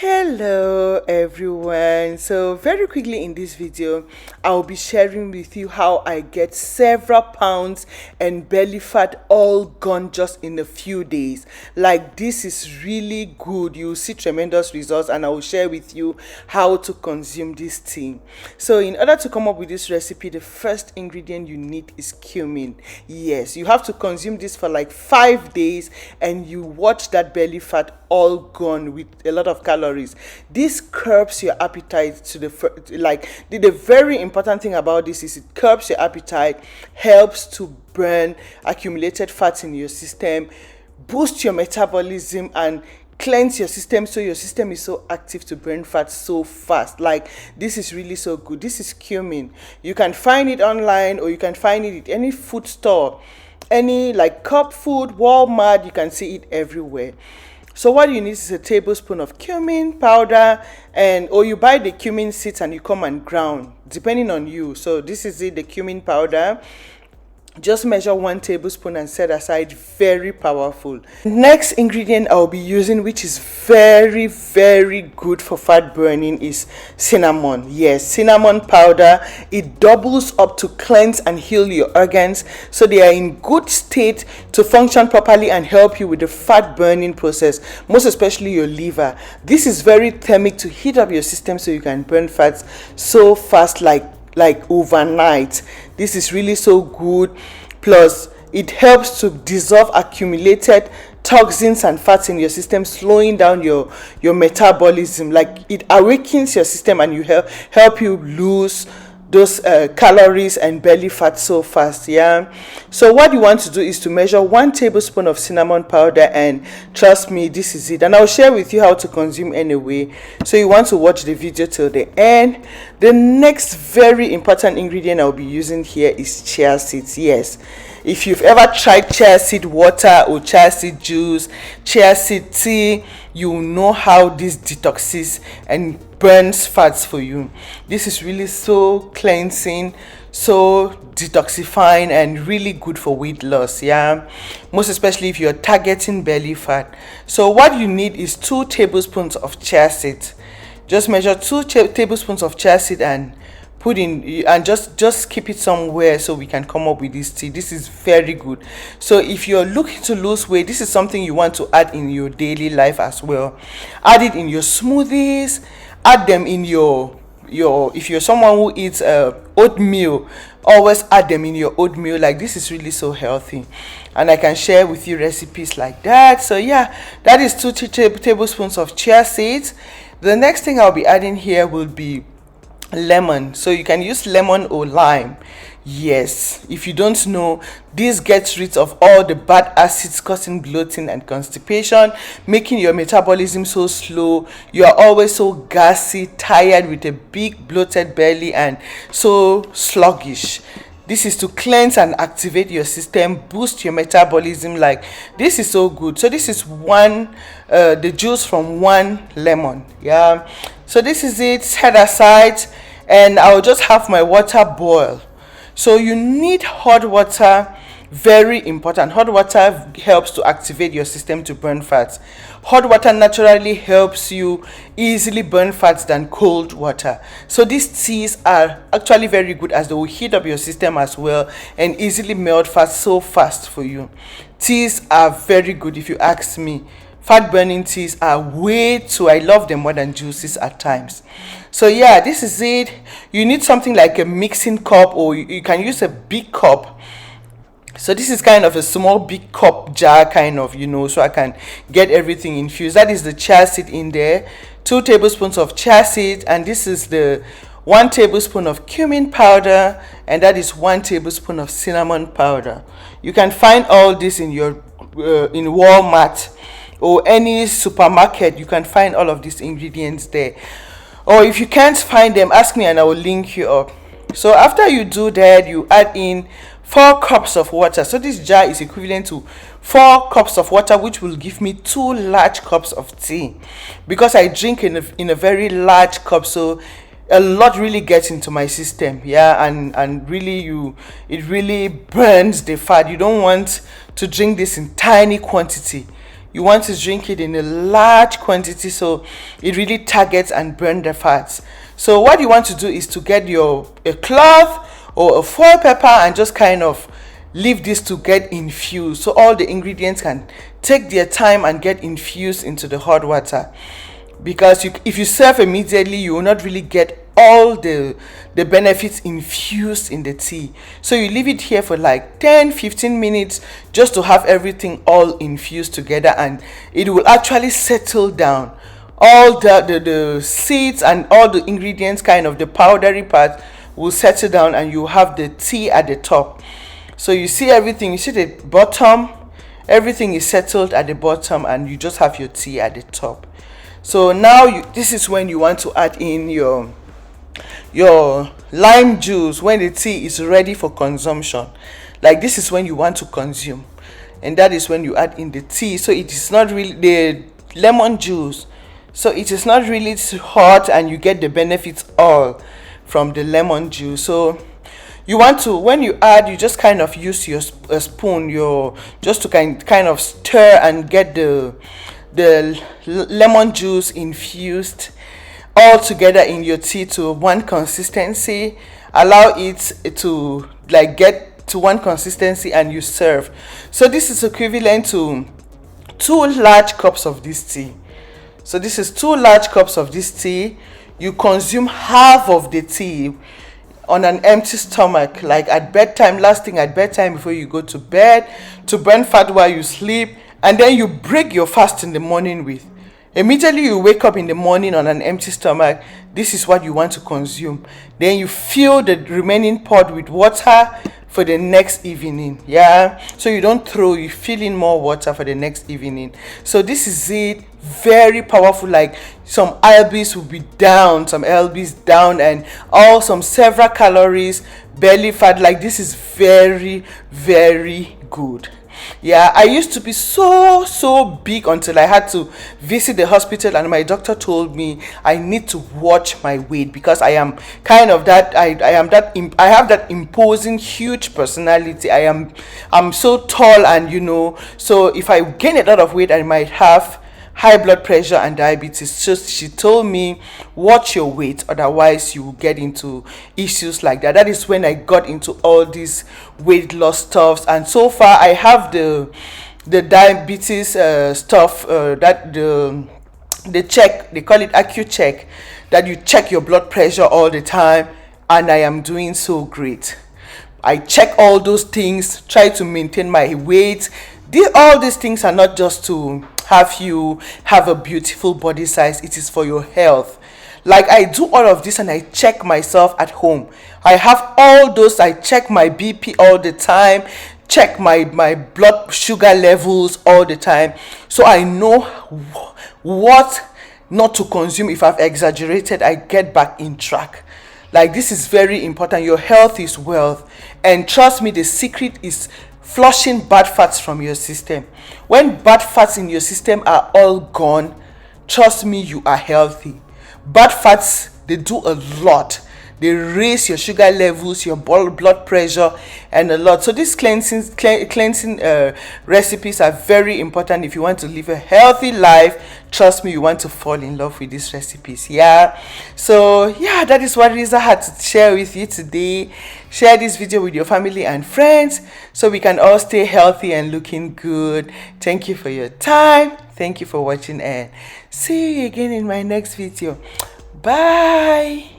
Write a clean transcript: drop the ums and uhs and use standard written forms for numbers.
Hello everyone. So very quickly in this video I'll be sharing with you how I get several pounds and belly fat all gone just in a few days. Like, this is really good. You'll see tremendous results, and I will share with you how to consume this tea. So in order to come up with this recipe, the first ingredient you need is cumin. Yes, you have to consume this for like 5 days and you watch that belly fat all gone with a lot of calories. This curbs your appetite to the very important thing about this is it curbs your appetite, helps to burn accumulated fats in your system, boost your metabolism, and cleanse your system so your system is so active to burn fat so fast. Like, this is really so good. This is cumin. You can find it online, or you can find it at any food store, any like Cup Food, Walmart. You can see it everywhere. So what you need is a tablespoon of cumin powder, or you buy the cumin seeds and you come and ground, depending on you. So this is it, the cumin powder. Just measure 1 tablespoon and set aside. Very powerful. Next ingredient I'll be using, which is very good for fat burning, is cinnamon. Yes, cinnamon powder. It doubles up to cleanse and heal your organs so they are in good state to function properly and help you with the fat burning process, most especially your liver. This is very thermic to heat up your system so you can burn fats so fast, like overnight. This is really so good. Plus, it helps to dissolve accumulated toxins and fats in your system, slowing down your metabolism. Like, it awakens your system and you help you lose those calories and belly fat so fast. Yeah, so what you want to do is to measure 1 tablespoon of cinnamon powder, and trust me, this is it. And I'll share with you how to consume anyway, so you want to watch the video till the end. The next very important ingredient I'll be using here is chia seeds. Yes, if you've ever tried chia seed water or chia seed juice, chia seed tea, you know how this detoxes and burns fats for you. This is really so cleansing, so detoxifying, and really good for weight loss. Yeah, most especially if you're targeting belly fat. So what you need is 2 tablespoons of chia seeds. Just measure 2 tablespoons of chia seed and put in, and just keep it somewhere so we can come up with this tea. This is very good. So if you're looking to lose weight, this is something you want to add in your daily life as well. Add it in your smoothies, add them in your if you're someone who eats oatmeal, always add them in your oatmeal. Like, this is really so healthy, and I can share with you recipes like that. So yeah, that is 2 tablespoons of chia seeds. The next thing I'll be adding here will be lemon. So you can use lemon or lime. Yes, if you don't know, this gets rid of all the bad acids causing bloating and constipation, making your metabolism so slow. You are always so gassy, tired, with a big bloated belly, and so sluggish. This is to cleanse and activate your system, boost your metabolism. Like, this is so good. So this is the juice from 1 lemon. Yeah, so this is it. Set aside, and I'll just have my water boil. So you need hot water. Very important. Hot water helps to activate your system to burn fats. Hot water naturally helps you easily burn fats than cold water. So these teas are actually very good, as they will heat up your system as well and easily melt fats so fast for you. Teas are very good if you ask me. Fat burning teas are I love them more than juices at times. So yeah, this is it. You need something like a mixing cup, or you can use a big cup. So this is kind of a small big cup jar, kind of, so I can get everything infused. That is the chia seed in there, 2 tablespoons of chia seed, and this is the 1 tablespoon of cumin powder, and that is 1 tablespoon of cinnamon powder. You can find all this in Walmart or any supermarket. You can find all of these ingredients there. Or if you can't find them, ask me and I will link you up. So after you do that, you add in 4 cups of water. So this jar is equivalent to 4 cups of water, which will give me 2 large cups of tea, because I drink in a very large cup. So a lot really gets into my system. Yeah, and really it really burns the fat. You don't want to drink this in tiny quantity. you want to drink it in a large quantity so it really targets and burn the fats. So what you want to do is to get a cloth or a foil paper and just kind of leave this to get infused so all the ingredients can take their time and get infused into the hot water. Because if you serve immediately, you will not really get all the benefits infused in the tea. So you leave it here for like 10-15 minutes just to have everything all infused together, and it will actually settle down. All the seeds and all the ingredients, kind of the powdery part, will settle down and you have the tea at the top. So you see everything, you see the bottom, everything is settled at the bottom and you just have your tea at the top. So now this is when you want to add in your lime juice, when the tea is ready for consumption. Like this is when you want to consume, and that is when you add in the tea. So it is not really the lemon juice, so it is not really too hot and you get the benefits all from the lemon juice. So you want to, when you add, you just kind of use your spoon, just to kind of stir and get the lemon juice infused all together in your tea to one consistency. Allow it to like get to one consistency and you serve. So this is equivalent to 2 large cups of this tea. So this is 2 large cups of this tea. You consume half of the tea on an empty stomach, like at bedtime, last thing at bedtime before you go to bed, to burn fat while you sleep. And then you break your fast in the morning with. Immediately you wake up in the morning on an empty stomach, this is what you want to consume. Then you fill the remaining pot with water for the next evening. Yeah, so you don't throw, you fill in more water for the next evening. So this is it. Very powerful. Like some ILBs will be down, some LBs down, and some several calories, belly fat. Like this is very, very good. Yeah, I used to be so big until I had to visit the hospital and my doctor told me I need to watch my weight, because I am kind of that I have that imposing huge personality. I'm so tall, and so if I gain a lot of weight I might have high blood pressure and diabetes. So she told me, watch your weight, otherwise you will get into issues like that. That is when I got into all these weight loss stuffs, and so far I have the diabetes stuff, that the check, they call it AccuCheck, that you check your blood pressure all the time, and I am doing so great. I check all those things, try to maintain my weight. All these things are not just to have you have a beautiful body size, it is for your health. Like I do all of this and I check myself at home. I have all those, I check my BP all the time, check my blood sugar levels all the time, so I know what not to consume. If I've exaggerated, I get back in track. Like this is very important. Your health is wealth, and trust me, the secret is flushing bad fats from your system. When bad fats in your system are all gone, trust me, you are healthy. Bad fats, they do a lot. They raise your sugar levels, your blood pressure, and a lot. So these cleansing recipes are very important if you want to live a healthy life. Trust me, you want to fall in love with these recipes. Yeah. So yeah, that is what Riza had to share with you today. Share this video with your family and friends so we can all stay healthy and looking good. Thank you for your time. Thank you for watching, and see you again in my next video. Bye.